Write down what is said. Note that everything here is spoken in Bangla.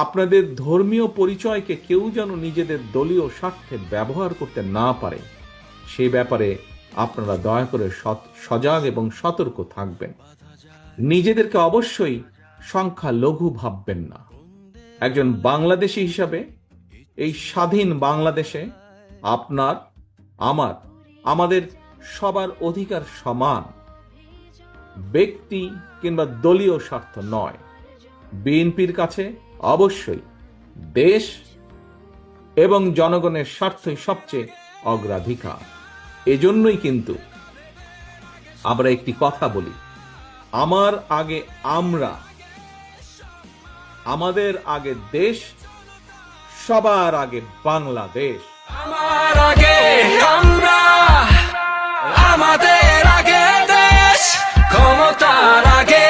আপনাদের ধর্মীয় পরিচয়কে কেউ যেন নিজেদের দলীয় স্বার্থে ব্যবহার করতে না পারে, সেই ব্যাপারে আপনারা দয়া করে সজাগ এবং সতর্ক থাকবেন। নিজেদেরকে অবশ্যই সংখ্যালঘু ভাববেন না। একজন বাংলাদেশী হিসাবে এই স্বাধীন বাংলাদেশে আপনার, আমাদের সবার অধিকার সমান। ব্যক্তি কিংবা দলীয় স্বার্থ নয়। বিএনপির কাছে অবশ্যই দেশ এবং জনগণের স্বার্থই সবচেয়ে অগ্রাধিকার। এজন্যই কিন্তু আমরা একটি কথা বলি, আমার আগে আমরা, আমাদের আগে দেশ, সবার আগে বাংলাদেশ। আমার আগে আমরা, আমাদের আগে দেশ, ক্ষমতার আগে